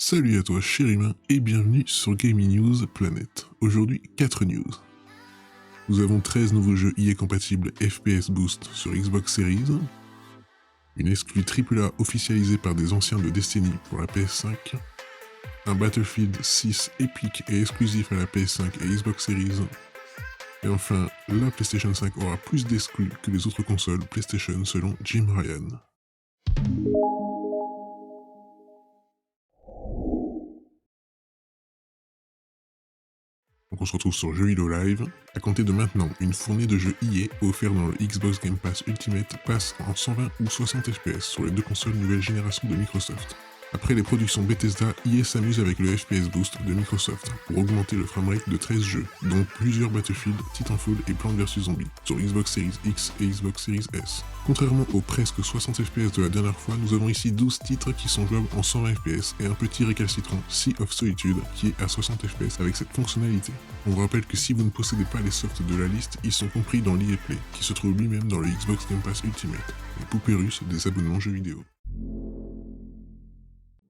Salut à toi cher humain et bienvenue sur Gaming News Planet. Aujourd'hui 4 news. Nous avons 13 nouveaux jeux EA compatibles FPS Boost sur Xbox Series, une exclue AAA officialisée par des anciens de Destiny pour la PS5, un Battlefield 6 épique et exclusif à la PS5 et Xbox Series, et enfin la PlayStation 5 aura plus d'exclus que les autres consoles PlayStation selon Jim Ryan. Donc on se retrouve sur Jeux Vidéo Live. À compter de maintenant, une fournée de jeux EA offerts dans le Xbox Game Pass Ultimate passe en 120 ou 60 FPS sur les deux consoles nouvelle génération de Microsoft. Après les productions Bethesda, EA s'amuse avec le FPS Boost de Microsoft pour augmenter le framerate de 13 jeux, dont plusieurs Battlefield, Titanfall et Plants vs Zombies, sur Xbox Series X et Xbox Series S. Contrairement aux presque 60 FPS de la dernière fois, nous avons ici 12 titres qui sont jouables en 120 FPS et un petit récalcitrant Sea of Solitude qui est à 60 FPS avec cette fonctionnalité. On vous rappelle que si vous ne possédez pas les softs de la liste, ils sont compris dans l'EA Play, qui se trouve lui-même dans le Xbox Game Pass Ultimate, les poupées russes des abonnements jeux vidéo.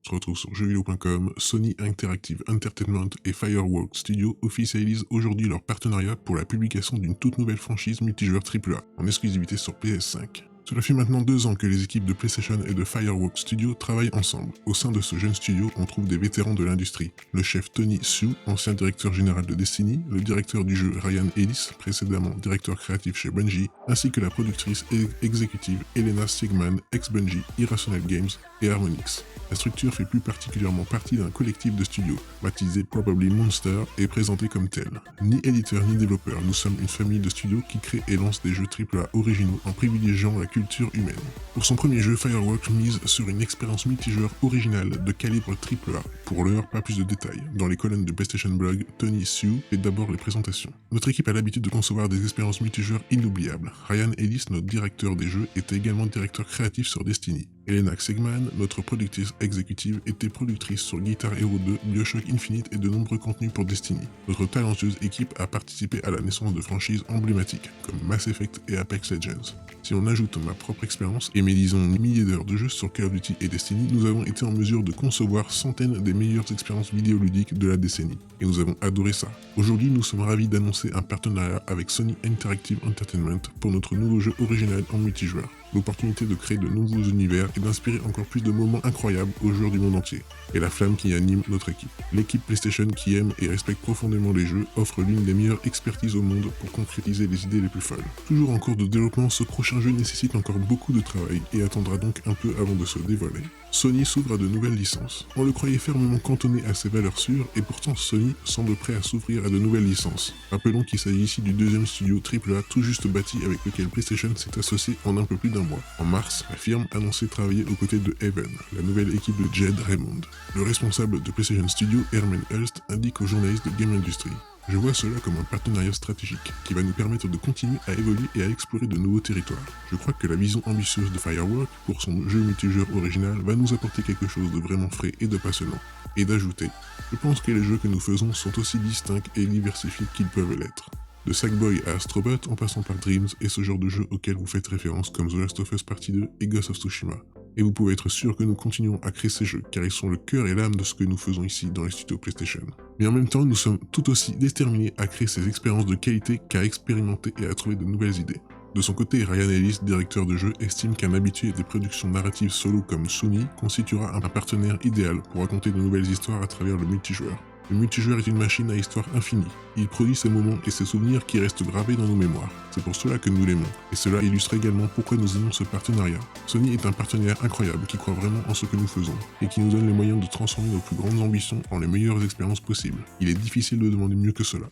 On se retrouve sur jeuxvideo.com, Sony Interactive Entertainment et Fireworks Studios officialisent aujourd'hui leur partenariat pour la publication d'une toute nouvelle franchise multijoueur AAA, en exclusivité sur PS5. Cela fait maintenant 2 ans que les équipes de PlayStation et de Fireworks Studios travaillent ensemble. Au sein de ce jeune studio, on trouve des vétérans de l'industrie. Le chef Tony Hsu, ancien directeur général de Destiny, le directeur du jeu Ryan Ellis, précédemment directeur créatif chez Bungie, ainsi que la productrice exécutive Elena Sigman, ex-Bungie, Irrational Games et Harmonix. La structure fait plus particulièrement partie d'un collectif de studios, baptisé Probably Monster et présenté comme tel. Ni éditeur ni développeur, nous sommes une famille de studios qui crée et lance des jeux AAA originaux en privilégiant la culture humaine. Pour son premier jeu, Fireworks mise sur une expérience multijoueur originale de calibre AAA. Pour l'heure, pas plus de détails. Dans les colonnes de PlayStation Blog, Tony Hsu fait d'abord les présentations. Notre équipe a l'habitude de concevoir des expériences multijoueurs inoubliables. Ryan Ellis, notre directeur des jeux, était également directeur créatif sur Destiny. Elena Sigman, notre productrice exécutive, était productrice sur Guitar Hero 2, BioShock Infinite et de nombreux contenus pour Destiny. Notre talentueuse équipe a participé à la naissance de franchises emblématiques, comme Mass Effect et Apex Legends. Si on ajoute ma propre expérience et mes disons milliers d'heures de jeu sur Call of Duty et Destiny, nous avons été en mesure de concevoir centaines des meilleures expériences vidéoludiques de la décennie. Et nous avons adoré ça. Aujourd'hui, nous sommes ravis d'annoncer un partenariat avec Sony Interactive Entertainment pour notre nouveau jeu original en multijoueur. L'opportunité de créer de nouveaux univers et d'inspirer encore plus de moments incroyables aux joueurs du monde entier, et la flamme qui anime notre équipe. L'équipe PlayStation qui aime et respecte profondément les jeux offre l'une des meilleures expertises au monde pour concrétiser les idées les plus folles. Toujours en cours de développement, ce prochain jeu nécessite encore beaucoup de travail et attendra donc un peu avant de se dévoiler. Sony s'ouvre à de nouvelles licences. On le croyait fermement cantonné à ses valeurs sûres et pourtant Sony semble prêt à s'ouvrir à de nouvelles licences. Rappelons qu'il s'agit ici du deuxième studio AAA tout juste bâti avec lequel PlayStation s'est associé en un peu plus d'un mois. En mars, la firme annonçait travailler aux côtés de Haven, la nouvelle équipe de Jed Raymond. Le responsable de PlayStation Studio, Herman Hulst, indique aux journalistes de Game Industry: je vois cela comme un partenariat stratégique qui va nous permettre de continuer à évoluer et à explorer de nouveaux territoires. Je crois que la vision ambitieuse de Fireworks pour son jeu multijoueur original va nous apporter quelque chose de vraiment frais et de passionnant. Et d'ajouter, je pense que les jeux que nous faisons sont aussi distincts et diversifiés qu'ils peuvent l'être. De Sackboy à Astrobot en passant par Dreams et ce genre de jeux auxquels vous faites référence comme The Last of Us Partie 2 et Ghost of Tsushima. Et vous pouvez être sûr que nous continuons à créer ces jeux car ils sont le cœur et l'âme de ce que nous faisons ici dans les studios PlayStation. Mais en même temps, nous sommes tout aussi déterminés à créer ces expériences de qualité qu'à expérimenter et à trouver de nouvelles idées. De son côté, Ryan Ellis, directeur de jeu, estime qu'un habitué des productions narratives solo comme Sony constituera un partenaire idéal pour raconter de nouvelles histoires à travers le multijoueur. Le multijoueur est une machine à histoire infinie. Il produit ces moments et ces souvenirs qui restent gravés dans nos mémoires. C'est pour cela que nous l'aimons. Et cela illustre également pourquoi nous aimons ce partenariat. Sony est un partenaire incroyable qui croit vraiment en ce que nous faisons et qui nous donne les moyens de transformer nos plus grandes ambitions en les meilleures expériences possibles. Il est difficile de demander mieux que cela.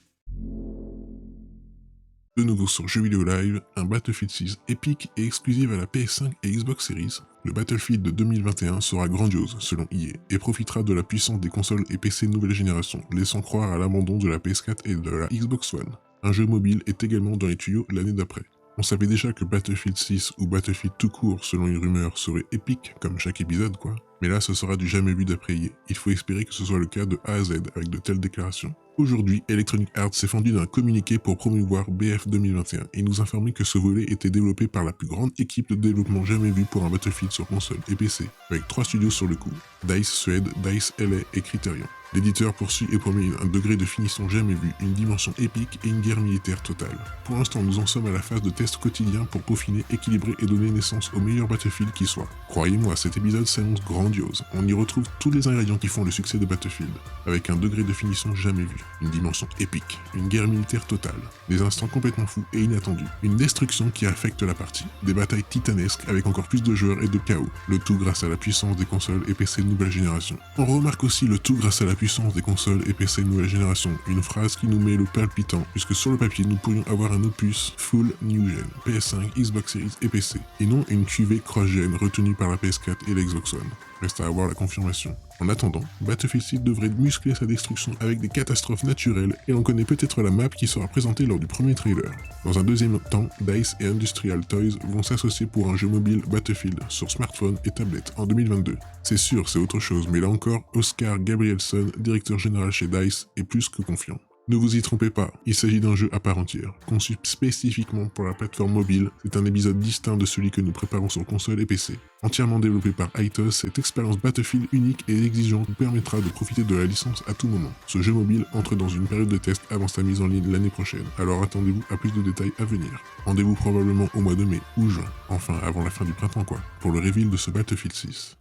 De nouveau sur Jeux Vidéo Live, un Battlefield 6 épique et exclusive à la PS5 et Xbox Series. Le Battlefield de 2021 sera grandiose selon EA et profitera de la puissance des consoles et PC nouvelle génération, laissant croire à l'abandon de la PS4 et de la Xbox One. Un jeu mobile est également dans les tuyaux l'année d'après. On savait déjà que Battlefield 6 ou Battlefield tout court selon une rumeur serait épique comme chaque épisode quoi, mais là ce sera du jamais vu d'après EA. Il faut espérer que ce soit le cas de A à Z avec de telles déclarations. Aujourd'hui, Electronic Arts s'est fendu d'un communiqué pour promouvoir BF 2021 et nous informer que ce volet était développé par la plus grande équipe de développement jamais vue pour un Battlefield sur console et PC, avec 3 studios sur le coup, DICE Suède, DICE LA et Criterion. L'éditeur poursuit et promet un degré de finition jamais vu, une dimension épique et une guerre militaire totale. Pour l'instant, nous en sommes à la phase de test quotidien pour peaufiner, équilibrer et donner naissance au meilleur Battlefield qui soit. Croyez-moi, cet épisode s'annonce grandiose. On y retrouve tous les ingrédients qui font le succès de Battlefield, avec un degré de finition jamais vu, une dimension épique, une guerre militaire totale, des instants complètement fous et inattendus, une destruction qui affecte la partie, des batailles titanesques avec encore plus de joueurs et de chaos, le tout grâce à la puissance des consoles et PC de nouvelle génération. On remarque aussi le tout grâce à la puissance des consoles et PC de nouvelle génération, une phrase qui nous met le palpitant, puisque sur le papier nous pourrions avoir un opus full new gen, PS5, Xbox Series et PC, et non une cuvée cross-gen retenue par la PS4 et la Xbox One. Reste à avoir la confirmation. En attendant, Battlefield 6 devrait muscler sa destruction avec des catastrophes naturelles et on connaît peut-être la map qui sera présentée lors du premier trailer. Dans un deuxième temps, DICE et Industrial Toys vont s'associer pour un jeu mobile Battlefield sur smartphone et tablette en 2022. C'est sûr, c'est autre chose, mais là encore, Oscar Gabrielson, directeur général chez DICE, est plus que confiant. Ne vous y trompez pas, il s'agit d'un jeu à part entière, conçu spécifiquement pour la plateforme mobile, c'est un épisode distinct de celui que nous préparons sur console et PC. Entièrement développé par Eitos, cette expérience Battlefield unique et exigeante vous permettra de profiter de la licence à tout moment. Ce jeu mobile entre dans une période de test avant sa mise en ligne l'année prochaine, alors attendez-vous à plus de détails à venir. Rendez-vous probablement au mois de mai ou juin, enfin avant la fin du printemps quoi, pour le reveal de ce Battlefield 6.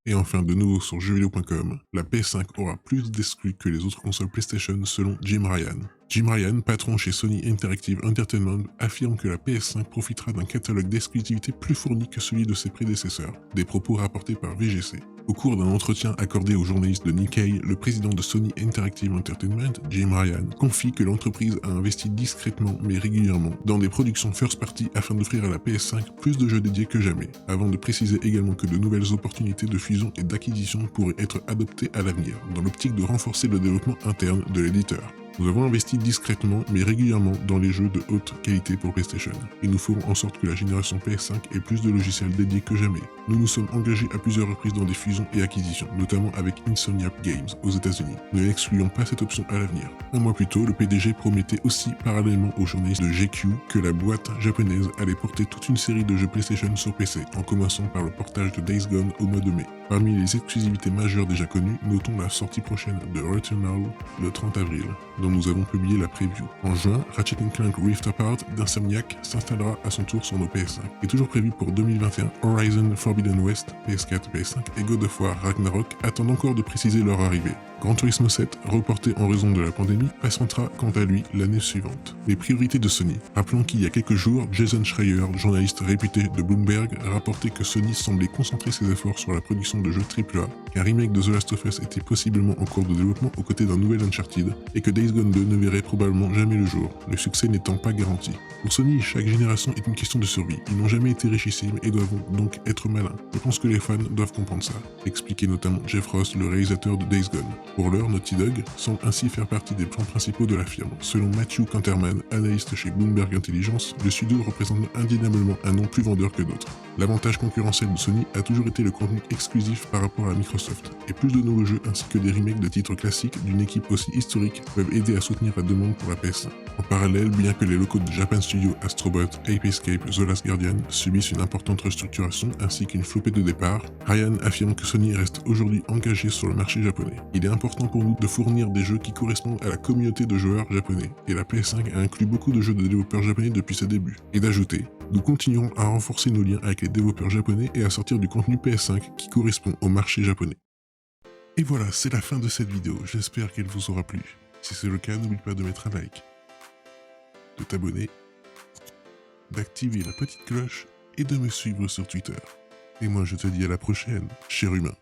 Et enfin, de nouveau sur jeuxvideo.com, la PS5 aura plus d'exclus que les autres consoles PlayStation selon Jim Ryan. Jim Ryan, patron chez Sony Interactive Entertainment, affirme que la PS5 profitera d'un catalogue d'exclusivité plus fourni que celui de ses prédécesseurs, des propos rapportés par VGC. Au cours d'un entretien accordé aux journalistes de Nikkei, le président de Sony Interactive Entertainment, Jim Ryan, confie que l'entreprise a investi discrètement mais régulièrement dans des productions first party afin d'offrir à la PS5 plus de jeux dédiés que jamais, avant de préciser également que de nouvelles opportunités de fusion et d'acquisition pourraient être adoptées à l'avenir, dans l'optique de renforcer le développement interne de l'éditeur. Nous avons investi discrètement mais régulièrement dans les jeux de haute qualité pour PlayStation, et nous ferons en sorte que la génération PS5 ait plus de logiciels dédiés que jamais. Nous nous sommes engagés à plusieurs reprises dans des fusions et acquisitions, notamment avec Insomniac Games aux États-Unis. Nous n'excluons pas cette option à l'avenir. Un mois plus tôt, le PDG promettait aussi parallèlement aux journalistes de GQ que la boîte japonaise allait porter toute une série de jeux PlayStation sur PC, en commençant par le portage de Days Gone au mois de mai. Parmi les exclusivités majeures déjà connues, notons la sortie prochaine de Returnal le 30 avril, dont nous avons publié la preview. En juin, Ratchet & Clank Rift Apart d'Insomniac s'installera à son tour sur nos PS5. Et toujours prévu pour 2021, Horizon Forbidden West, PS4, PS5 et God of War Ragnarok attendent encore de préciser leur arrivée. Gran Turismo 7, reporté en raison de la pandémie, présentera quant à lui l'année suivante. Les priorités de Sony. Rappelons qu'il y a quelques jours, Jason Schreier, journaliste réputé de Bloomberg, rapportait que Sony semblait concentrer ses efforts sur la production de jeux AAA, qu'un remake de The Last of Us était possiblement en cours de développement aux côtés d'un nouvel Uncharted, et que Days Gone 2 ne verrait probablement jamais le jour, le succès n'étant pas garanti. Pour Sony, chaque génération est une question de survie. Ils n'ont jamais été richissimes et doivent donc être malins. Je pense que les fans doivent comprendre ça, expliquait notamment Jeff Ross, le réalisateur de Days Gone. Pour l'heure, Naughty Dog semble ainsi faire partie des plans principaux de la firme. Selon Matthew Canterman, analyste chez Bloomberg Intelligence, le studio représente indéniablement un nom plus vendeur que d'autres. L'avantage concurrentiel de Sony a toujours été le contenu exclusif par rapport à Microsoft, et plus de nouveaux jeux ainsi que des remakes de titres classiques d'une équipe aussi historique peuvent aider à soutenir la demande pour la PS5. En parallèle, bien que les locaux de Japan Studio, Astrobot, Ape Escape, The Last Guardian subissent une importante restructuration ainsi qu'une flopée de départ, Ryan affirme que Sony reste aujourd'hui engagé sur le marché japonais. Il est important pour nous de fournir des jeux qui correspondent à la communauté de joueurs japonais, et la PS5 a inclus beaucoup de jeux de développeurs japonais depuis ses débuts. Et d'ajouter, nous continuerons à renforcer nos liens avec les développeurs japonais et à sortir du contenu PS5 qui correspond au marché japonais. Et voilà, c'est la fin de cette vidéo, j'espère qu'elle vous aura plu. Si c'est le cas, n'oublie pas de mettre un like, de t'abonner, d'activer la petite cloche et de me suivre sur Twitter. Et moi je te dis à la prochaine, cher humain.